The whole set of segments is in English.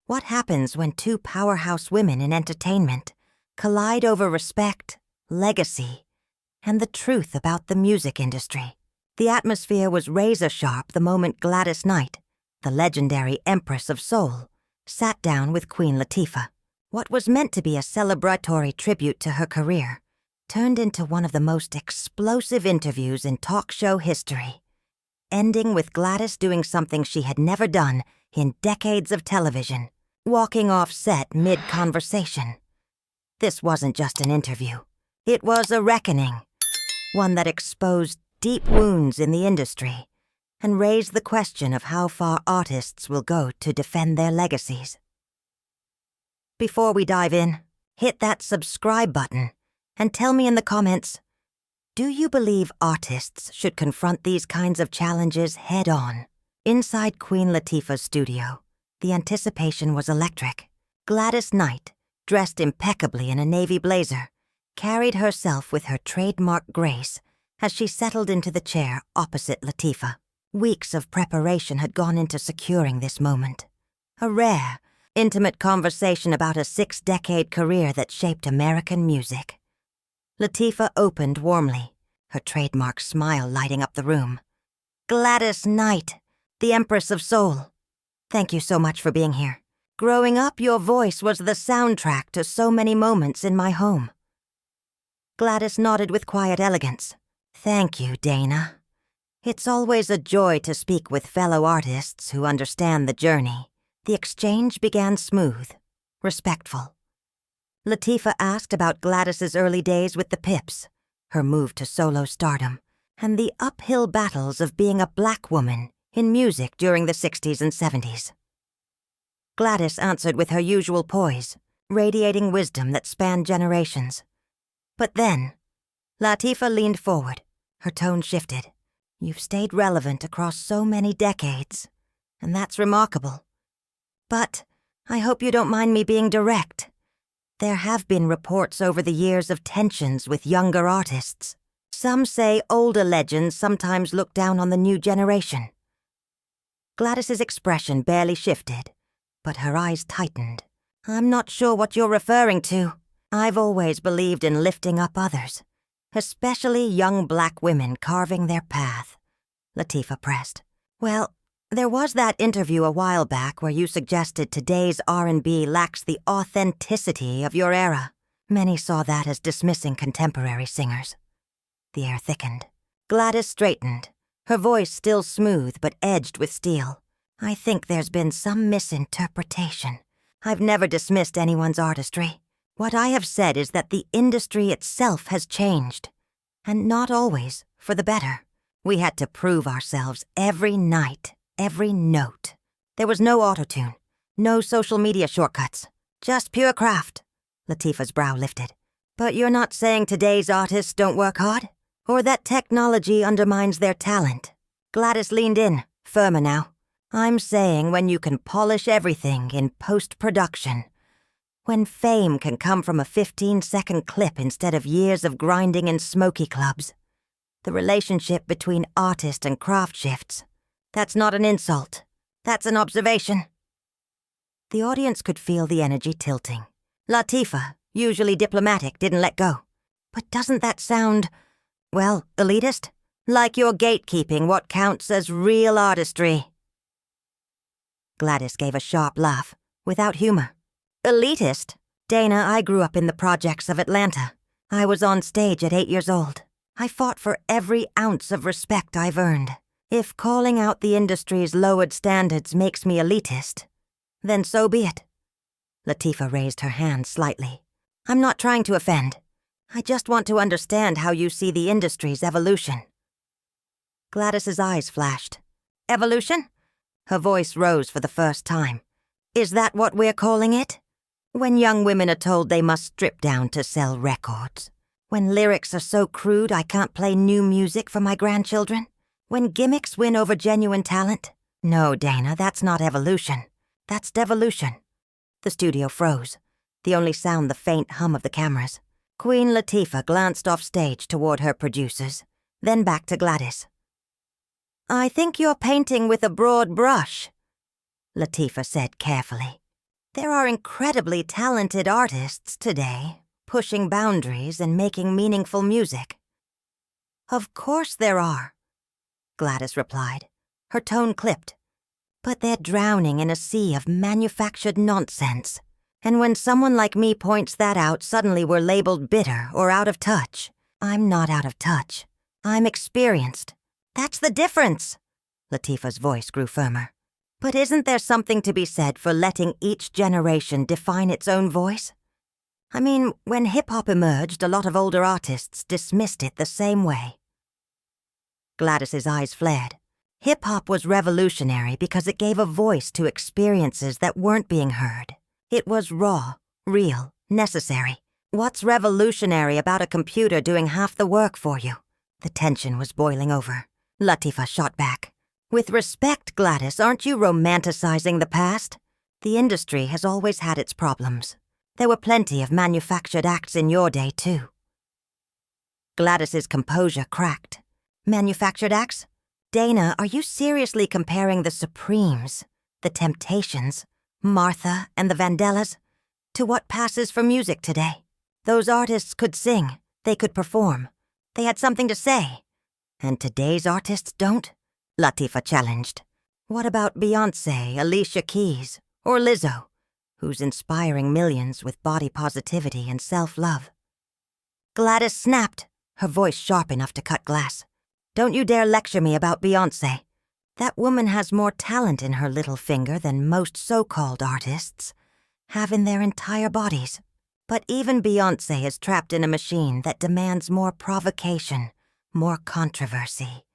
What happens when two powerhouse women in entertainment collide over respect, legacy, and the truth about the music industry? The atmosphere was razor-sharp the moment Gladys Knight, the legendary Empress of Soul, sat down with Queen Latifah. What was meant to be a celebratory tribute to her career turned into one of the most explosive interviews in talk show history, ending with Gladys doing something she had never done in decades of television, walking off set mid-conversation. This wasn't just an interview. It was a reckoning, one that exposed deep wounds in the industry and raised the question of how far artists will go to defend their legacies. Before we dive in, hit that subscribe button and tell me in the comments, do you believe artists should confront these kinds of challenges head-on? Inside Queen Latifah's studio, the anticipation was electric. Gladys Knight, dressed impeccably in a navy blazer, carried herself with her trademark grace as she settled into the chair opposite Latifah. Weeks of preparation had gone into securing this moment. A rare, intimate conversation about a 6-decade career that shaped American music. Latifah opened warmly, her trademark smile lighting up the room. Gladys Knight, the Empress of Soul. Thank you so much for being here. Growing up, your voice was the soundtrack to so many moments in my home. Gladys nodded with quiet elegance. Thank you, Dana. It's always a joy to speak with fellow artists who understand the journey. The exchange began smooth, respectful. Latifah asked about Gladys's early days with the Pips, her move to solo stardom, and the uphill battles of being a black woman in music during the 60s and 70s. Gladys answered with her usual poise, radiating wisdom that spanned generations. But then, Latifah leaned forward, her tone shifted. You've stayed relevant across so many decades, and that's remarkable. But I hope you don't mind me being direct. There have been reports over the years of tensions with younger artists. Some say older legends sometimes look down on the new generation. Gladys's expression barely shifted, but her eyes tightened. I'm not sure what you're referring to. I've always believed in lifting up others, especially young black women carving their path. Latifah pressed. Well, there was that interview a while back where you suggested today's R&B lacks the authenticity of your era. Many saw that as dismissing contemporary singers. The air thickened. Gladys straightened, her voice still smooth but edged with steel. I think there's been some misinterpretation. I've never dismissed anyone's artistry. What I have said is that the industry itself has changed, and not always for the better. We had to prove ourselves every night, every note. There was no autotune, no social media shortcuts, just pure craft. Latifah's brow lifted. But you're not saying today's artists don't work hard? Or that technology undermines their talent? Gladys leaned in, firmer now. I'm saying when you can polish everything in post-production, when fame can come from a 15-second clip instead of years of grinding in smoky clubs. The relationship between artist and craft shifts. That's not an insult. That's an observation. The audience could feel the energy tilting. Latifah, usually diplomatic, didn't let go. But doesn't that sound, well, elitist? Like you're gatekeeping what counts as real artistry. Gladys gave a sharp laugh, without humor. Elitist? Dana, I grew up in the projects of Atlanta. I was on stage at 8 years old. I fought for every ounce of respect I've earned. If calling out the industry's lowered standards makes me elitist, then so be it. Latifah raised her hand slightly. I'm not trying to offend. I just want to understand how you see the industry's evolution. Gladys's eyes flashed. Evolution? Her voice rose for the first time. Is that what we're calling it? When young women are told they must strip down to sell records? When lyrics are so crude I can't play new music for my grandchildren? When gimmicks win over genuine talent? No, Dana, that's not evolution. That's devolution. The studio froze, the only sound the faint hum of the cameras. Queen Latifah glanced off stage toward her producers, then back to Gladys. I think you're painting with a broad brush, Latifah said carefully. There are incredibly talented artists today, pushing boundaries and making meaningful music. Of course there are, Gladys replied, her tone clipped. But they're drowning in a sea of manufactured nonsense. And when someone like me points that out, suddenly we're labeled bitter or out of touch. I'm not out of touch. I'm experienced. That's the difference. Latifah's voice grew firmer. But isn't there something to be said for letting each generation define its own voice? I mean, when hip-hop emerged, a lot of older artists dismissed it the same way. Gladys's eyes flared. Hip-hop was revolutionary because it gave a voice to experiences that weren't being heard. It was raw, real, necessary. What's revolutionary about a computer doing half the work for you? The tension was boiling over. Latifah shot back. With respect, Gladys, aren't you romanticizing the past? The industry has always had its problems. There were plenty of manufactured acts in your day, too. Gladys's composure cracked. Manufactured acts? Dana, are you seriously comparing the Supremes, the Temptations, Martha, and the Vandellas to what passes for music today? Those artists could sing, they could perform, they had something to say. And today's artists don't? Latifah challenged. What about Beyoncé, Alicia Keys, or Lizzo, who's inspiring millions with body positivity and self-love? Gladys snapped, her voice sharp enough to cut glass. Don't you dare lecture me about Beyoncé. That woman has more talent in her little finger than most so-called artists have in their entire bodies. But even Beyoncé is trapped in a machine that demands more provocation, more controversy,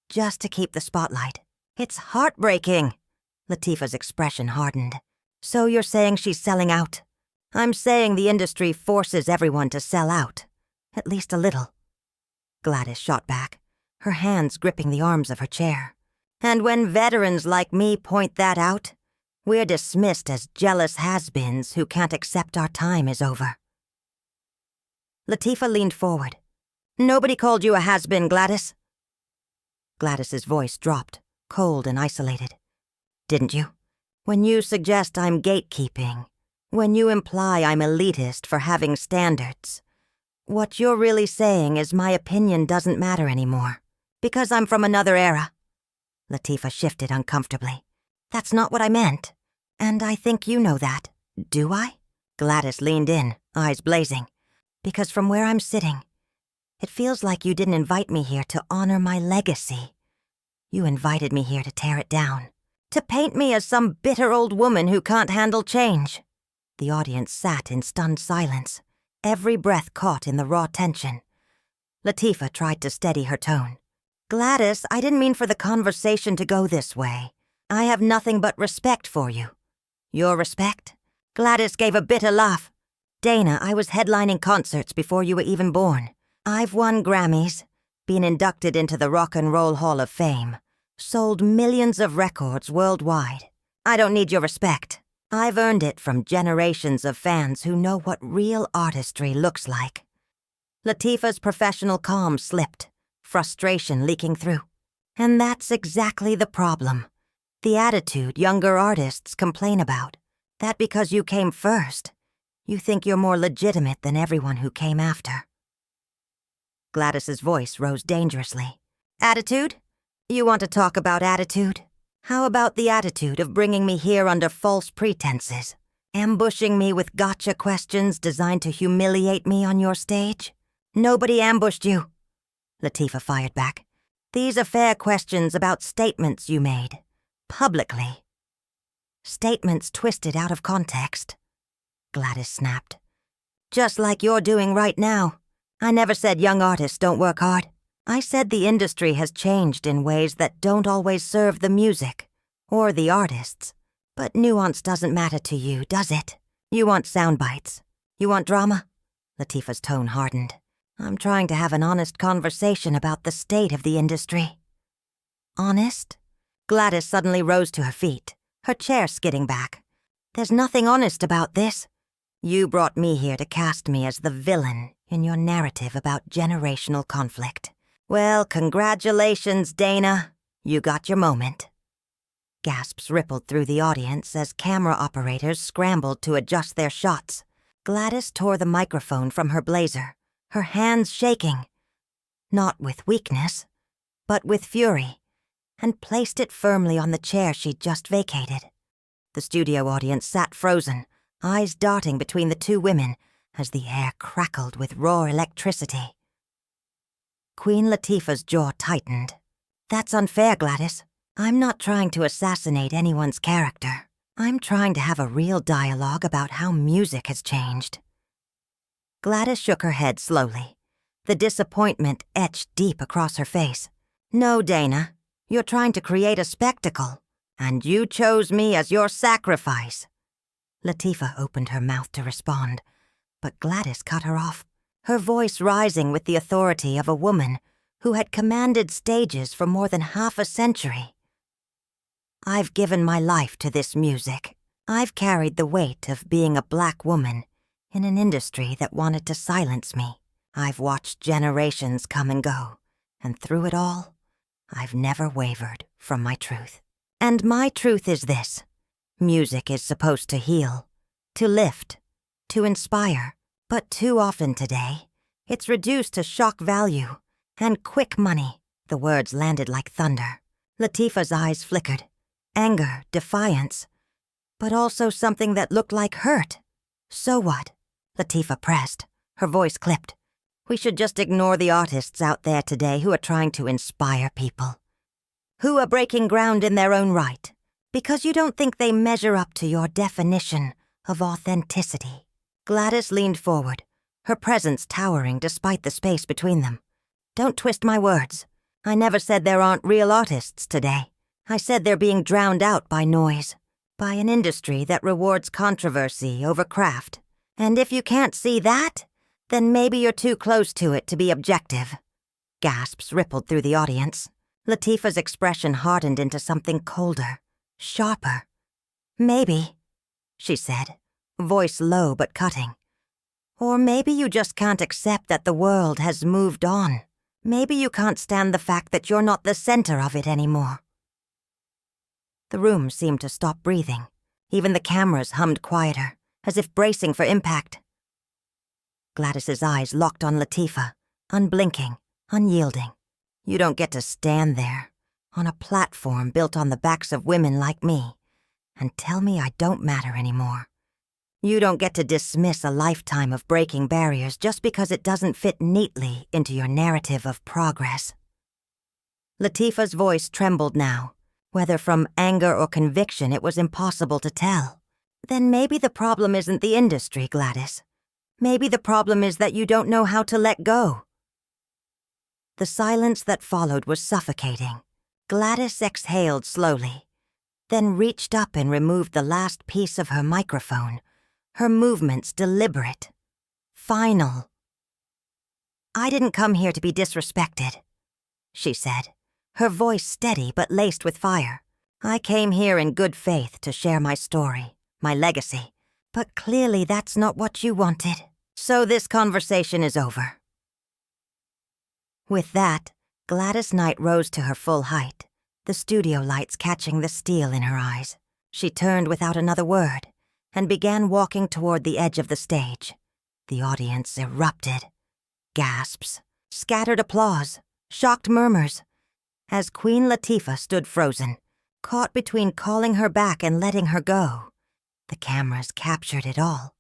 just to keep the spotlight. It's heartbreaking. Latifah's expression hardened. So you're saying she's selling out? I'm saying the industry forces everyone to sell out. At least a little. Gladys shot back, her hands gripping the arms of her chair. And when veterans like me point that out, we're dismissed as jealous has-beens who can't accept our time is over. Latifah leaned forward. Nobody called you a has-been, Gladys. Gladys's voice dropped, cold and isolated. Didn't you? When you suggest I'm gatekeeping, when you imply I'm elitist for having standards, what you're really saying is my opinion doesn't matter anymore, because I'm from another era. Latifah shifted uncomfortably. That's not what I meant, and I think you know that. Do I? Gladys leaned in, eyes blazing. Because from where I'm sitting, it feels like you didn't invite me here to honor my legacy. You invited me here to tear it down, to paint me as some bitter old woman who can't handle change. The audience sat in stunned silence, every breath caught in the raw tension. Latifah tried to steady her tone. Gladys, I didn't mean for the conversation to go this way. I have nothing but respect for you. Your respect? Gladys gave a bitter laugh. Dana, I was headlining concerts before you were even born. I've won Grammys, been inducted into the Rock and Roll Hall of Fame, sold millions of records worldwide. I don't need your respect. I've earned it from generations of fans who know what real artistry looks like. Latifah's professional calm slipped, frustration leaking through. And that's exactly the problem. The attitude younger artists complain about. That because you came first, you think you're more legitimate than everyone who came after. Gladys's voice rose dangerously. Attitude? You want to talk about attitude? How about the attitude of bringing me here under false pretenses, ambushing me with gotcha questions designed to humiliate me on your stage? Nobody ambushed you. Latifah fired back. These are fair questions about statements you made, publicly. Statements twisted out of context. Gladys snapped. Just like you're doing right now. I never said young artists don't work hard. I said the industry has changed in ways that don't always serve the music or the artists. But nuance doesn't matter to you, does it? You want sound bites. You want drama? Latifah's tone hardened. I'm trying to have an honest conversation about the state of the industry. Honest? Gladys suddenly rose to her feet, her chair skidding back. There's nothing honest about this. You brought me here to cast me as the villain in your narrative about generational conflict. Well, congratulations, Dana. You got your moment. Gasps rippled through the audience as camera operators scrambled to adjust their shots. Gladys tore the microphone from her blazer, her hands shaking. Not with weakness, but with fury, and placed it firmly on the chair she'd just vacated. The studio audience sat frozen, eyes darting between the two women as the air crackled with raw electricity. Queen Latifah's jaw tightened. "That's unfair, Gladys. I'm not trying to assassinate anyone's character. I'm trying to have a real dialogue about how music has changed." Gladys shook her head slowly. The disappointment etched deep across her face. "No, Dana. You're trying to create a spectacle, and you chose me as your sacrifice." Latifah opened her mouth to respond, but Gladys cut her off, her voice rising with the authority of a woman who had commanded stages for more than half a century. "I've given my life to this music. I've carried the weight of being a black woman in an industry that wanted to silence me. I've watched generations come and go, and through it all, I've never wavered from my truth. And my truth is this: music is supposed to heal, to lift, to inspire. But too often today, it's reduced to shock value and quick money." The words landed like thunder. Latifah's eyes flickered. Anger, defiance, but also something that looked like hurt. "So what?" Latifah pressed, her voice clipped. "We should just ignore the artists out there today who are trying to inspire people, who are breaking ground in their own right, because you don't think they measure up to your definition of authenticity." Gladys leaned forward, her presence towering despite the space between them. "Don't twist my words. I never said there aren't real artists today. I said they're being drowned out by noise, by an industry that rewards controversy over craft. And if you can't see that, then maybe you're too close to it to be objective." Gasps rippled through the audience. Latifah's expression hardened into something colder, sharper. "Maybe," she said, voice low but cutting. "Or maybe you just can't accept that the world has moved on. Maybe you can't stand the fact that you're not the center of it anymore." The room seemed to stop breathing. Even the cameras hummed quieter, as if bracing for impact. Gladys's eyes locked on Latifah, unblinking, unyielding. "You don't get to stand there, on a platform built on the backs of women like me, and tell me I don't matter anymore. You don't get to dismiss a lifetime of breaking barriers just because it doesn't fit neatly into your narrative of progress." Latifah's voice trembled now. Whether from anger or conviction, it was impossible to tell. "Then maybe the problem isn't the industry, Gladys. Maybe the problem is that you don't know how to let go." The silence that followed was suffocating. Gladys exhaled slowly, then reached up and removed the last piece of her microphone, her movements deliberate, final. "I didn't come here to be disrespected," she said, her voice steady but laced with fire. "I came here in good faith to share my story, my legacy, but clearly that's not what you wanted. So this conversation is over." With that, Gladys Knight rose to her full height, the studio lights catching the steel in her eyes. She turned without another word and began walking toward the edge of the stage. The audience erupted. Gasps, scattered applause, shocked murmurs, as Queen Latifah stood frozen, caught between calling her back and letting her go. The cameras captured it all.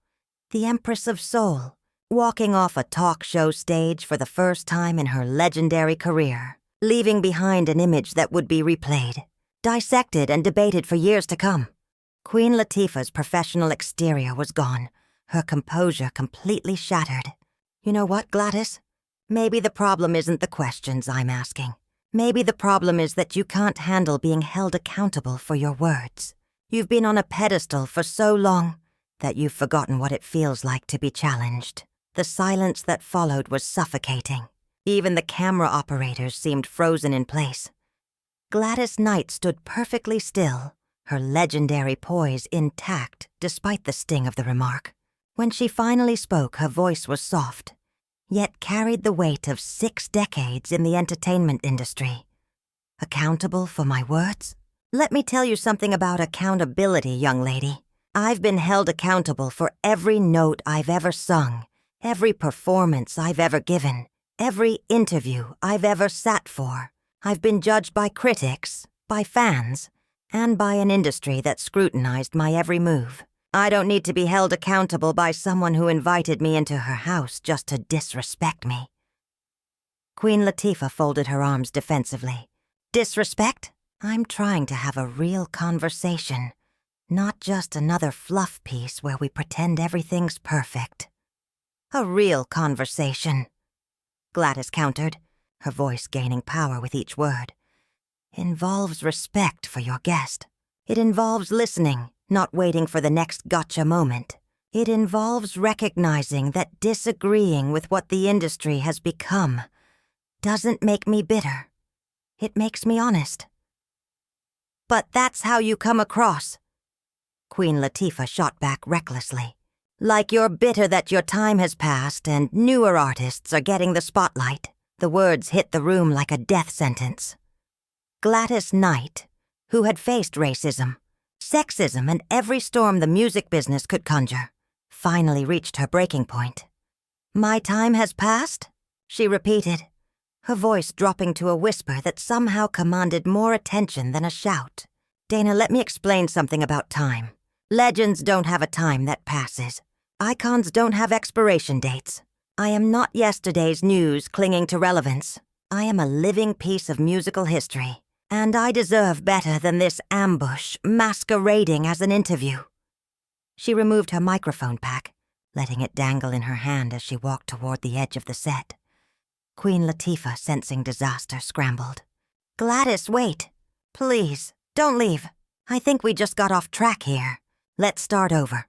The Empress of Soul, walking off a talk show stage for the first time in her legendary career, leaving behind an image that would be replayed, dissected and debated for years to come. Queen Latifah's professional exterior was gone, her composure completely shattered. "You know what, Gladys? Maybe the problem isn't the questions I'm asking. Maybe the problem is that you can't handle being held accountable for your words. You've been on a pedestal for so long that you've forgotten what it feels like to be challenged." The silence that followed was suffocating. Even the camera operators seemed frozen in place. Gladys Knight stood perfectly still, her legendary poise intact despite the sting of the remark. When she finally spoke, her voice was soft, yet carried the weight of 6 decades in the entertainment industry. "Accountable for my words?" Let me tell you something about accountability, young lady. I've been held accountable for every note I've ever sung, every performance I've ever given, every interview I've ever sat for. I've been judged by critics, by fans, and by an industry that scrutinized my every move. I don't need to be held accountable by someone who invited me into her house just to disrespect me. Queen Latifah folded her arms defensively. Disrespect? I'm trying to have a real conversation, not just another fluff piece where we pretend everything's perfect. A real conversation, Gladys countered, her voice gaining power with each word. Involves respect for your guest. It involves listening, not waiting for the next gotcha moment. It involves recognizing that disagreeing with what the industry has become doesn't make me bitter. It makes me honest. But that's how you come across. Queen Latifah shot back recklessly. Like you're bitter that your time has passed and newer artists are getting the spotlight. The words hit the room like a death sentence. Gladys Knight, who had faced racism, sexism, and every storm the music business could conjure, finally reached her breaking point. My time has passed? She repeated, her voice dropping to a whisper that somehow commanded more attention than a shout. Dana, let me explain something about time. Legends don't have a time that passes. Icons don't have expiration dates. I am not yesterday's news clinging to relevance. I am a living piece of musical history, and I deserve better than this ambush masquerading as an interview. She removed her microphone pack, letting it dangle in her hand as she walked toward the edge of the set. Queen Latifah, sensing disaster, scrambled. Gladys, wait. Please, don't leave. I think we just got off track here. Let's start over.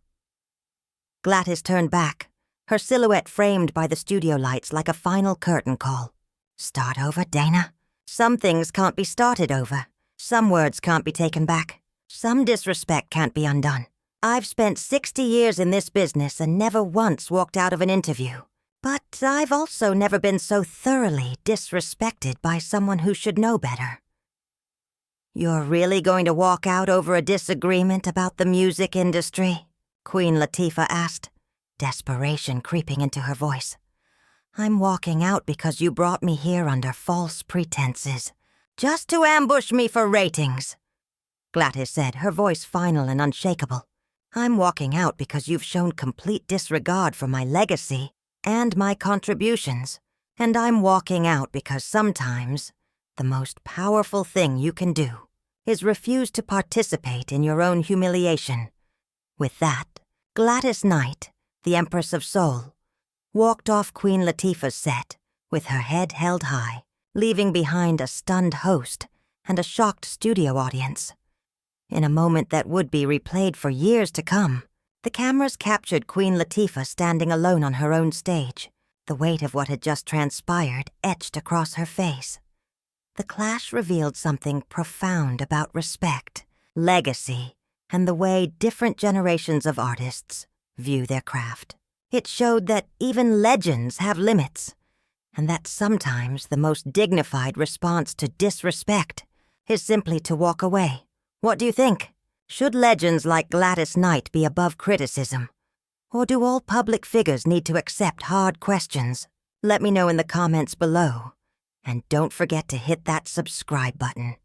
Gladys turned back, her silhouette framed by the studio lights like a final curtain call. Start over, Dana? Some things can't be started over. Some words can't be taken back. Some disrespect can't be undone. I've spent 60 years in this business and never once walked out of an interview. But I've also never been so thoroughly disrespected by someone who should know better. You're really going to walk out over a disagreement about the music industry? Queen Latifah asked, desperation creeping into her voice. I'm walking out because you brought me here under false pretenses, just to ambush me for ratings. Gladys said, her voice final and unshakable. I'm walking out because you've shown complete disregard for my legacy and my contributions, and I'm walking out because sometimes the most powerful thing you can do is refuse to participate in your own humiliation. With that, Gladys Knight, the Empress of Soul, walked off Queen Latifah's set with her head held high, leaving behind a stunned host and a shocked studio audience. In a moment that would be replayed for years to come, the cameras captured Queen Latifah standing alone on her own stage, the weight of what had just transpired etched across her face. The clash revealed something profound about respect, legacy, and the way different generations of artists view their craft. It showed that even legends have limits, and that sometimes the most dignified response to disrespect is simply to walk away. What do you think? Should legends like Gladys Knight be above criticism? Or do all public figures need to accept hard questions? Let me know in the comments below. And don't forget to hit that subscribe button.